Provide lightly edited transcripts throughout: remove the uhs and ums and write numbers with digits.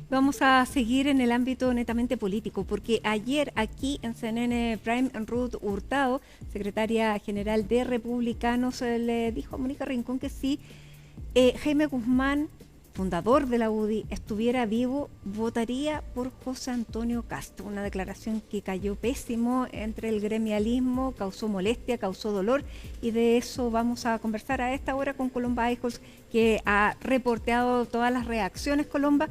Vamos a seguir en el ámbito netamente político, porque ayer aquí en CNN Prime, Ruth Hurtado, secretaria general de Republicanos, le dijo a Mónica Rincón que si Jaime Guzmán, fundador de la UDI, estuviera vivo, votaría por José Antonio Kast. Una declaración que cayó pésimo entre el gremialismo, causó molestia, causó dolor, y de eso vamos a conversar a esta hora con Colomba Eichholz, que ha reporteado todas las reacciones. Colomba,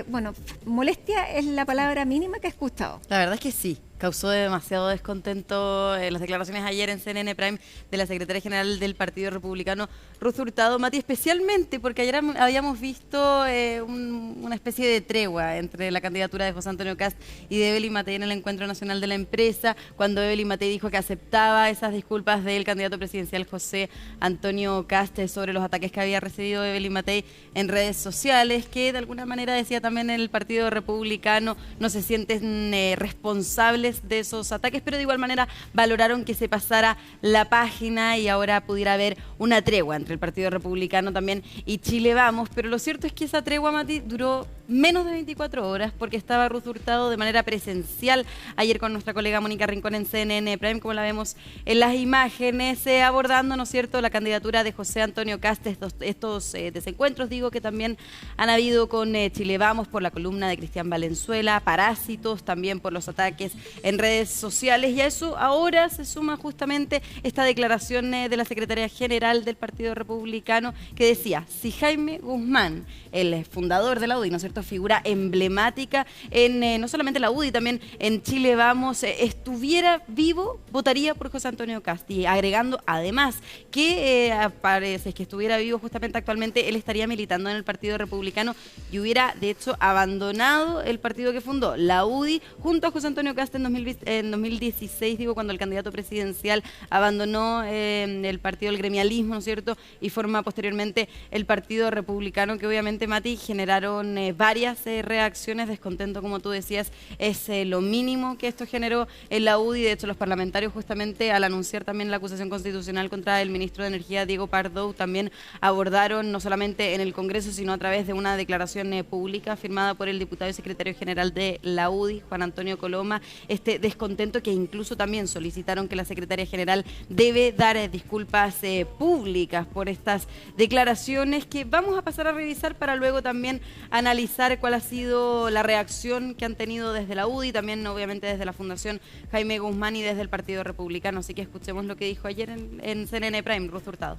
bueno, molestia es la palabra mínima que he escuchado. La verdad es que sí. Causó demasiado descontento las declaraciones ayer en CNN Prime de la secretaria general del Partido Republicano, Ruth Hurtado, Mati, especialmente porque ayer habíamos visto una especie de tregua entre la candidatura de José Antonio Kast y de Evelyn Matei en el Encuentro Nacional de la Empresa, cuando Evelyn Matei dijo que aceptaba esas disculpas del candidato presidencial José Antonio Kast sobre los ataques que había recibido Evelyn Matei en redes sociales, que de alguna manera decía también el Partido Republicano no se sienten responsables de esos ataques, pero de igual manera valoraron que se pasara la página y ahora pudiera haber una tregua entre el Partido Republicano también y Chile Vamos. Pero lo cierto es que esa tregua, Mati, duró menos de 24 horas porque estaba Ruth Hurtado de manera presencial ayer con nuestra colega Mónica Rincón en CNN Prime, como la vemos en las imágenes, abordando, ¿no es cierto?, la candidatura de José Antonio Kast, estos desencuentros, digo, que también han habido con Chile Vamos por la columna de Cristian Valenzuela, Parásitos, también por los ataques en redes sociales, y a eso ahora se suma justamente esta declaración de la secretaria general del Partido Republicano, que decía: si Jaime Guzmán, el fundador de la UDI, ¿no es cierto?, figura emblemática en no solamente la UDI, también en Chile Vamos, estuviera vivo, votaría por José Antonio Kast, y agregando además que parece que estuviera vivo justamente actualmente, él estaría militando en el Partido Republicano y hubiera de hecho abandonado el partido que fundó, la UDI, junto a José Antonio Kast en 2016, digo, cuando el candidato presidencial abandonó el partido del gremialismo, ¿no es cierto?, y forma posteriormente el Partido Republicano, que obviamente, Mati, generaron varias reacciones, descontento, como tú decías, es lo mínimo que esto generó en la UDI. De hecho, los parlamentarios, justamente al anunciar también la acusación constitucional contra el ministro de Energía, Diego Pardo, también abordaron, no solamente en el Congreso, sino a través de una declaración pública firmada por el diputado y secretario general de la UDI, Juan Antonio Coloma, este descontento, que incluso también solicitaron que la secretaria general debe dar disculpas públicas por estas declaraciones, que vamos a pasar a revisar para luego también analizar cuál ha sido la reacción que han tenido desde la UDI, también obviamente desde la Fundación Jaime Guzmán y desde el Partido Republicano. Así que escuchemos lo que dijo ayer en CNN Prime Ruth Hurtado.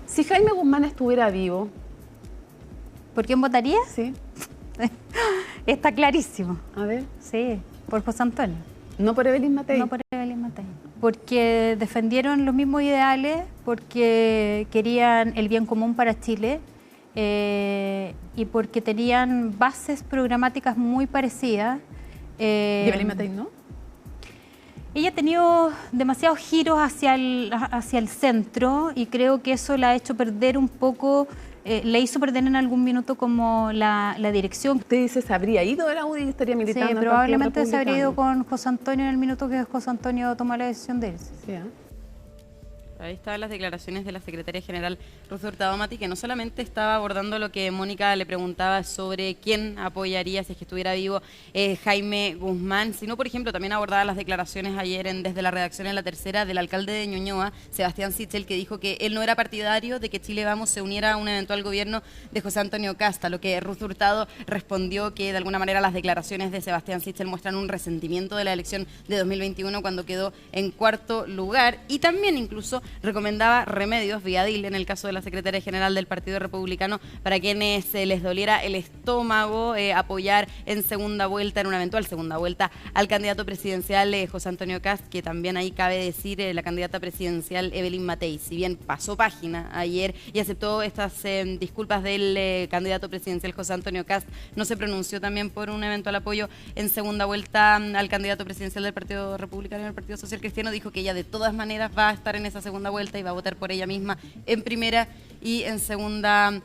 Si Jaime Guzmán estuviera vivo, ¿por quién votaría? Sí. Está clarísimo. A ver. Sí, por José Antonio. ¿No por Evelyn Matei? No por Evelyn Matei. Porque defendieron los mismos ideales, porque querían el bien común para Chile, y porque tenían bases programáticas muy parecidas. ¿Y Evelyn Matei no? Ella ha tenido demasiados giros hacia el centro, y creo que eso la ha hecho perder un poco, le hizo perder en algún minuto como la dirección. Usted dice, ¿se habría ido de la UDI y estaría militando? Sí, en el probablemente Partido se habría ido Republicano? con José Antonio en el minuto que José Antonio toma la decisión de irse. Sí, Ahí estaban las declaraciones de la secretaria general Ruth Hurtado, Mati, que no solamente estaba abordando lo que Mónica le preguntaba sobre quién apoyaría si es que estuviera vivo Jaime Guzmán, sino, por ejemplo, también abordaba las declaraciones ayer desde la redacción en La Tercera del alcalde de Ñuñoa, Sebastián Sichel, que dijo que él no era partidario de que Chile Vamos se uniera a un eventual gobierno de José Antonio Kast, a lo que Ruth Hurtado respondió que de alguna manera las declaraciones de Sebastián Sichel muestran un resentimiento de la elección de 2021 cuando quedó en cuarto lugar, y también incluso recomendaba remedios vía DIL en el caso de la secretaria general del Partido Republicano para quienes les doliera el estómago apoyar en una eventual segunda vuelta al candidato presidencial José Antonio Kast, que también ahí cabe decir la candidata presidencial Evelyn Matei. Si bien pasó página ayer y aceptó estas disculpas del candidato presidencial José Antonio Kast, no se pronunció también por un eventual apoyo en segunda vuelta al candidato presidencial del Partido Republicano y del Partido Social Cristiano. Dijo que ella de todas maneras va a estar en esa segunda segunda vuelta y va a votar por ella misma en primera y en segunda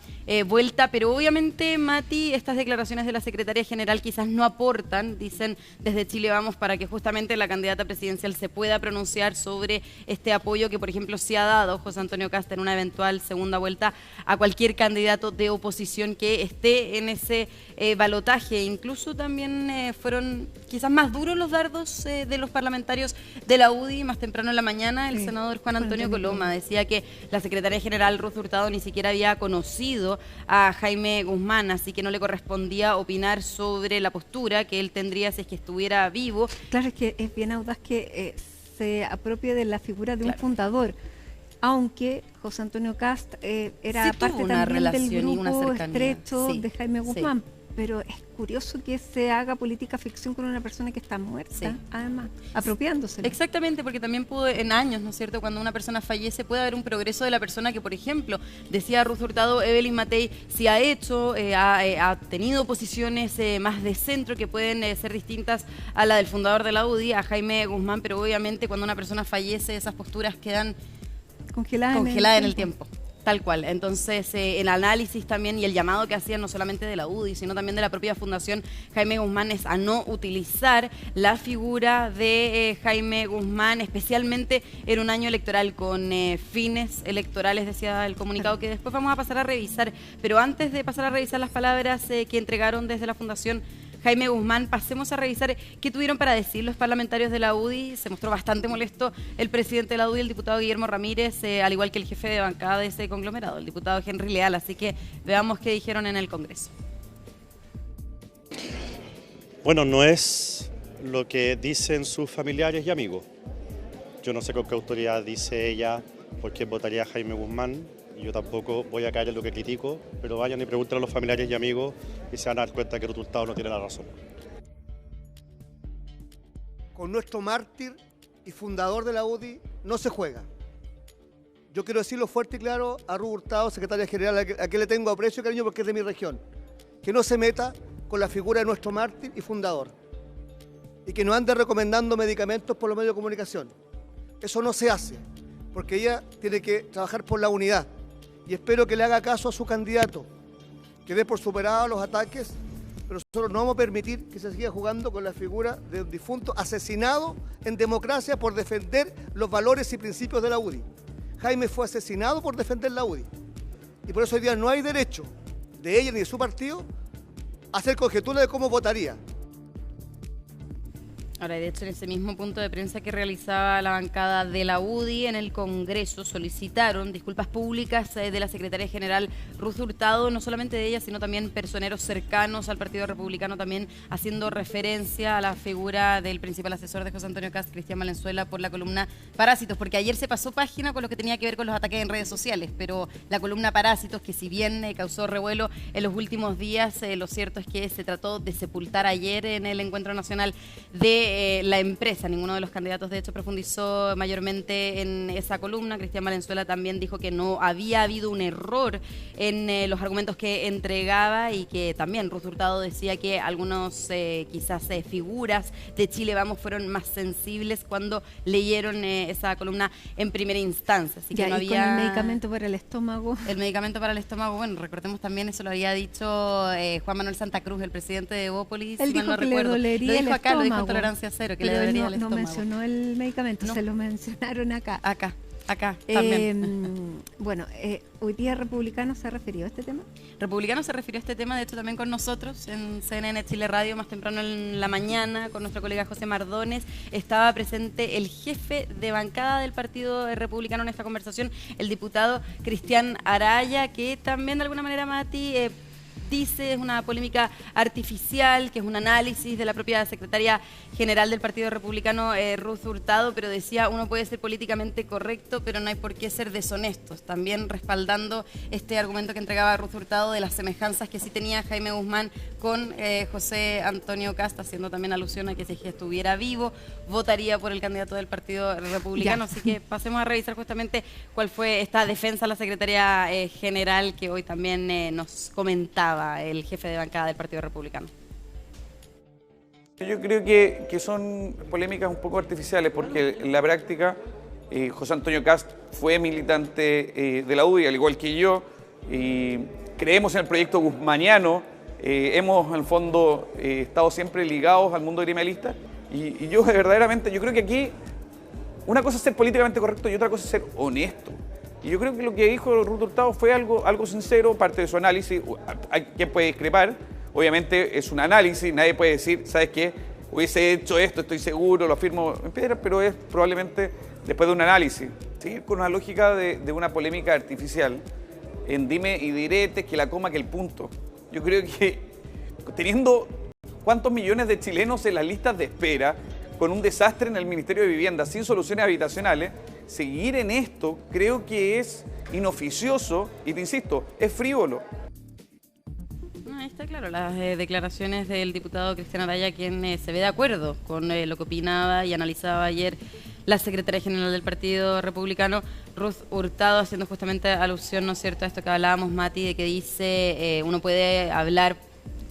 vuelta. Pero obviamente, Mati, estas declaraciones de la secretaria general quizás no aportan, dicen desde Chile Vamos, para que justamente la candidata presidencial se pueda pronunciar sobre este apoyo que, por ejemplo, se ha dado José Antonio Kast en una eventual segunda vuelta a cualquier candidato de oposición que esté en ese balotaje. Incluso también fueron quizás más duros los dardos de los parlamentarios de la UDI. Más temprano en la mañana, el senador Juan Antonio Coloma decía que la secretaria general Ruth Hurtado ni siquiera había conocido a Jaime Guzmán, así que no le correspondía opinar sobre la postura que él tendría si es que estuviera vivo. Claro, es que es bien audaz que se apropie de la figura de un fundador, aunque José Antonio Kast era Sí, parte tuvo una también del relación y una grupo cercanía. estrecho Sí, de Jaime sí. Guzmán. Pero es curioso que se haga política ficción con una persona que está muerta, Sí. además, apropiándose. Exactamente, porque también pudo, en años, ¿no es cierto?, cuando una persona fallece puede haber un progreso de la persona que, por ejemplo, decía Ruth Hurtado, Evelyn Matei sí ha hecho, ha tenido posiciones más de centro que pueden ser distintas a la del fundador de la UDI, a Jaime Guzmán, pero obviamente cuando una persona fallece esas posturas quedan Congelada en el tiempo. Tal cual. Entonces, el análisis también y el llamado que hacían no solamente de la UDI, sino también de la propia Fundación Jaime Guzmán es a no utilizar la figura de Jaime Guzmán, especialmente en un año electoral con fines electorales, decía el comunicado, que después vamos a pasar a revisar. Pero antes de pasar a revisar las palabras que entregaron desde la Fundación Jaime Guzmán, pasemos a revisar qué tuvieron para decir los parlamentarios de la UDI. Se mostró bastante molesto el presidente de la UDI, el diputado Guillermo Ramírez, al igual que el jefe de bancada de ese conglomerado, el diputado Henry Leal. Así que veamos qué dijeron en el Congreso. Bueno, no es lo que dicen sus familiares y amigos. Yo no sé con qué autoridad dice ella por qué votaría a Jaime Guzmán. Yo tampoco voy a caer en lo que critico, pero vayan y pregunten a los familiares y amigos y se van a dar cuenta que el resultado no tiene la razón. Con nuestro mártir y fundador de la UDI no se juega. Yo quiero decirlo fuerte y claro a Ruth Hurtado, secretaria general, a quien le tengo aprecio y cariño porque es de mi región, que no se meta con la figura de nuestro mártir y fundador y que no ande recomendando medicamentos por los medios de comunicación. Eso no se hace, porque ella tiene que trabajar por la unidad. Y espero que le haga caso a su candidato, que dé por superados los ataques, pero nosotros no vamos a permitir que se siga jugando con la figura de un difunto asesinado en democracia por defender los valores y principios de la UDI. Jaime fue asesinado por defender la UDI. Y por eso hoy día no hay derecho de ella ni de su partido a hacer conjeturas de cómo votaría. Ahora, de hecho, en ese mismo punto de prensa que realizaba la bancada de la UDI en el Congreso, solicitaron disculpas públicas de la secretaria general Ruth Hurtado, no solamente de ella, sino también personeros cercanos al Partido Republicano, también haciendo referencia a la figura del principal asesor de José Antonio Kast, Cristian Valenzuela, por la columna Parásitos, porque ayer se pasó página con lo que tenía que ver con los ataques en redes sociales, pero la columna Parásitos, que si bien causó revuelo en los últimos días, lo cierto es que se trató de sepultar ayer en el Encuentro Nacional de la empresa. Ninguno de los candidatos, de hecho, profundizó mayormente en esa columna. Cristian Valenzuela también dijo que no había habido un error en los argumentos que entregaba y que también Ruth Hurtado decía que algunos quizás figuras de Chile Vamos fueron más sensibles cuando leyeron esa columna en primera instancia. Así que Ya, no y había... con el medicamento para el estómago. El medicamento para el estómago, bueno, recordemos también, eso lo había dicho Juan Manuel Santa Cruz, el presidente de Evópolis, Él si mal dijo no que le recuerdo. dolería Lo dijo el acá, lo dijo en estómago, Tolerancia Cero, que pero le él dolería no, el no estómago. mencionó el medicamento, No. se lo mencionaron acá. Acá también. Bueno, hoy día Republicano se ha referido a este tema. Republicano se refirió a este tema, de hecho, también con nosotros en CNN Chile Radio, más temprano en la mañana, con nuestro colega José Mardones. Estaba presente el jefe de bancada del Partido Republicano en esta conversación, el diputado Cristian Araya, que también de alguna manera, Mati, dice es una polémica artificial, que es un análisis de la propia secretaria general del Partido Republicano, Ruth Hurtado, pero decía, uno puede ser políticamente correcto, pero no hay por qué ser deshonestos. También respaldando este argumento que entregaba Ruth Hurtado de las semejanzas que sí tenía Jaime Guzmán con José Antonio Kast, haciendo también alusión a que si estuviera vivo, votaría por el candidato del Partido Republicano. Así que pasemos a revisar justamente cuál fue esta defensa a la secretaria general que hoy también nos comentaba el jefe de bancada del Partido Republicano. Yo creo que son polémicas un poco artificiales porque en la práctica José Antonio Kast fue militante de la UDI, al igual que yo. Creemos en el proyecto guzmaniano. Hemos, en el fondo, estado siempre ligados al mundo gremialista. Y yo, verdaderamente, yo creo que aquí una cosa es ser políticamente correcto y otra cosa es ser honesto. Y yo creo que lo que dijo Ruth Hurtado fue algo sincero, parte de su análisis. Hay quien puede discrepar. Obviamente es un análisis, nadie puede decir, ¿sabes qué? Hubiese hecho esto, estoy seguro, lo afirmo en piedra, pero es probablemente después de un análisis. Seguir con una lógica de una polémica artificial, en dime y diretes, que la coma, que el punto. Yo creo que teniendo cuántos millones de chilenos en las listas de espera, con un desastre en el Ministerio de Vivienda, sin soluciones habitacionales, seguir en esto creo que es inoficioso y te insisto, es frívolo. Ahí está claro, las declaraciones del diputado Cristian Araya, quien se ve de acuerdo con lo que opinaba y analizaba ayer la secretaria general del Partido Republicano, Ruth Hurtado, haciendo justamente alusión, ¿no es cierto?, a esto que hablábamos, Mati, de que dice uno puede hablar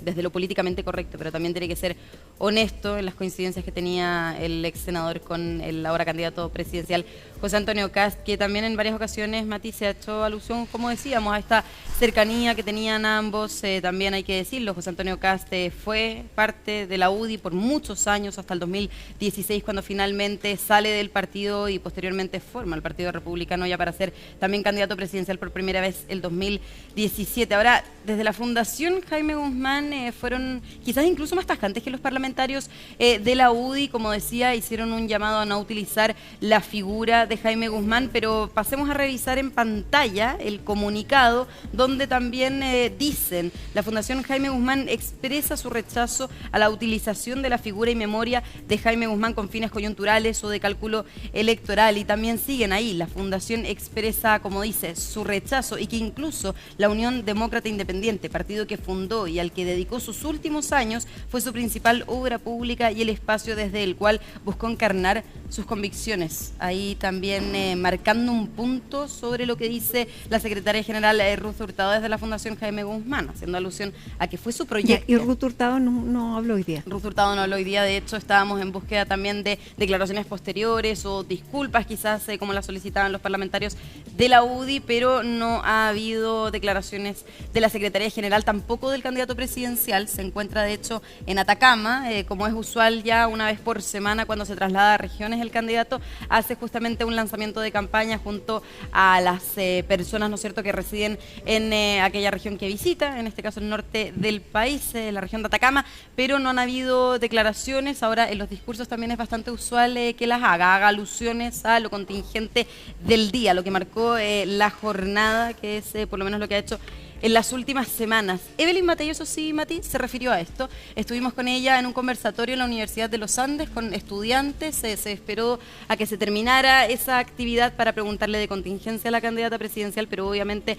desde lo políticamente correcto, pero también tiene que ser honesto en las coincidencias que tenía el ex senador con el ahora candidato presidencial José Antonio Kast, que también en varias ocasiones, Mati, se ha hecho alusión, como decíamos, a esta cercanía que tenían ambos. También hay que decirlo, José Antonio Kast fue parte de la UDI por muchos años, hasta el 2016, cuando finalmente sale del partido y posteriormente forma el Partido Republicano ya para ser también candidato presidencial por primera vez el 2017. Ahora, desde la Fundación Jaime Guzmán fueron quizás incluso más tajantes que los parlamentarios de la UDI, como decía, hicieron un llamado a no utilizar la figura de Jaime Guzmán, pero pasemos a revisar en pantalla el comunicado donde también dicen, la Fundación Jaime Guzmán expresa su rechazo a la utilización de la figura y memoria de Jaime Guzmán con fines coyunturales o de cálculo electoral, y también siguen ahí, la Fundación expresa, como dice, su rechazo y que incluso la Unión Demócrata Independiente, partido que fundó y al que dedicó sus últimos años, fue su principal obra pública y el espacio desde el cual buscó encarnar sus convicciones. Ahí también marcando un punto sobre lo que dice la secretaria general Ruth Hurtado desde la Fundación Jaime Guzmán, haciendo alusión a que fue su proyecto. Y Ruth Hurtado no habló hoy día. Ruth Hurtado no habló hoy día, de hecho estábamos en búsqueda también de declaraciones posteriores o disculpas quizás como las solicitaban los parlamentarios de la UDI, pero no ha habido declaraciones de la secretaria general, tampoco del candidato presidencial. Se encuentra de hecho en Atacama, como es usual ya una vez por semana cuando se traslada a regiones el candidato, hace justamente un lanzamiento de campaña junto a las personas, ¿no es cierto?, que residen en aquella región que visita, en este caso el norte del país, la región de Atacama, pero no han habido declaraciones. Ahora en los discursos también es bastante usual que las haga alusiones a lo contingente del día, lo que marcó la jornada, que es por lo menos lo que ha hecho en las últimas semanas. Evelyn Matei, eso sí, Mati, se refirió a esto. Estuvimos con ella en un conversatorio en la Universidad de los Andes con estudiantes. Se esperó a que se terminara esa actividad para preguntarle de contingencia a la candidata presidencial, pero obviamente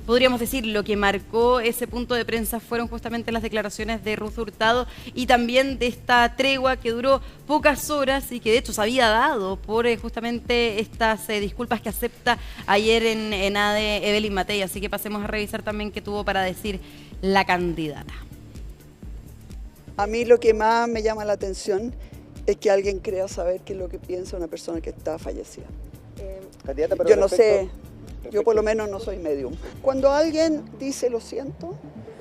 podríamos decir, lo que marcó ese punto de prensa fueron justamente las declaraciones de Ruth Hurtado y también de esta tregua que duró pocas horas y que de hecho se había dado por justamente estas disculpas que acepta ayer en ADE Evelyn Matei. Así que pasemos a revisar también qué tuvo para decir la candidata. A mí lo que más me llama la atención es que alguien crea saber qué es lo que piensa una persona que está fallecida. Yo no sé. Yo por lo menos no soy medium. Cuando alguien dice lo siento,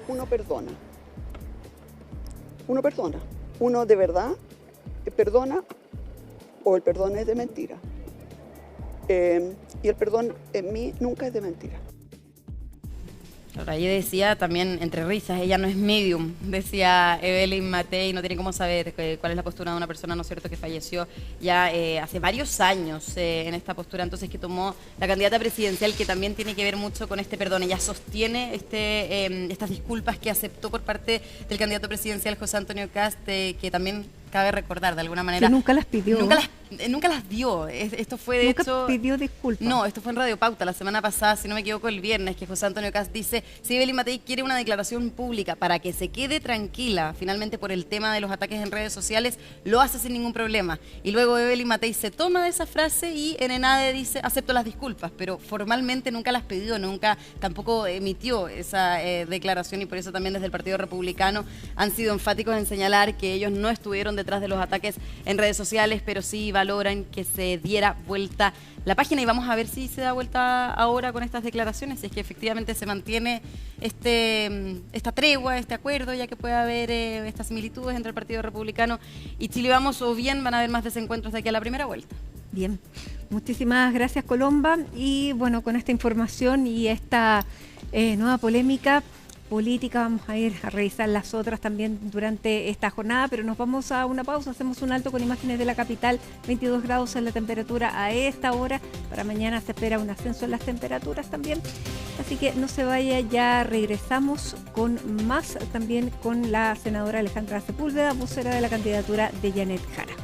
uno perdona. Uno perdona. Uno de verdad perdona o el perdón es de mentira. Y el perdón en mí nunca es de mentira. Ahora, ella decía también, entre risas, ella no es medium, decía Evelyn Matei, no tiene cómo saber cuál es la postura de una persona, ¿no es cierto?, que falleció ya hace varios años en esta postura, entonces que tomó la candidata presidencial, que también tiene que ver mucho con este perdón. Ella sostiene estas disculpas que aceptó por parte del candidato presidencial José Antonio Kast, que también cabe recordar de alguna manera. Que nunca las pidió. Nunca las dio. Esto fue de nunca hecho. Pidió disculpas. No, esto fue en Radio Pauta la semana pasada, si no me equivoco, el viernes, que José Antonio Kast dice: si Evelyn Matei quiere una declaración pública para que se quede tranquila, finalmente por el tema de los ataques en redes sociales, lo hace sin ningún problema. Y luego Evelyn Matei se toma de esa frase y en ENADE dice: acepto las disculpas, pero formalmente nunca las pidió, nunca tampoco emitió esa declaración, y por eso también desde el Partido Republicano han sido enfáticos en señalar que ellos no estuvieron detrás de los ataques en redes sociales, pero sí valoran que se diera vuelta la página y vamos a ver si se da vuelta ahora con estas declaraciones, si es que efectivamente se mantiene esta tregua, este acuerdo, ya que puede haber estas similitudes entre el Partido Republicano y Chile Vamos, o bien van a haber más desencuentros de aquí a la primera vuelta. Bien, muchísimas gracias, Colomba. Y bueno, con esta información y esta nueva polémica política vamos a ir a revisar las otras también durante esta jornada, pero nos vamos a una pausa, hacemos un alto con imágenes de la capital. 22 grados en la temperatura a esta hora, para mañana se espera un ascenso en las temperaturas también, así que no se vaya, ya regresamos con más, también con la senadora Alejandra Sepúlveda, vocera de la candidatura de Janet Jara.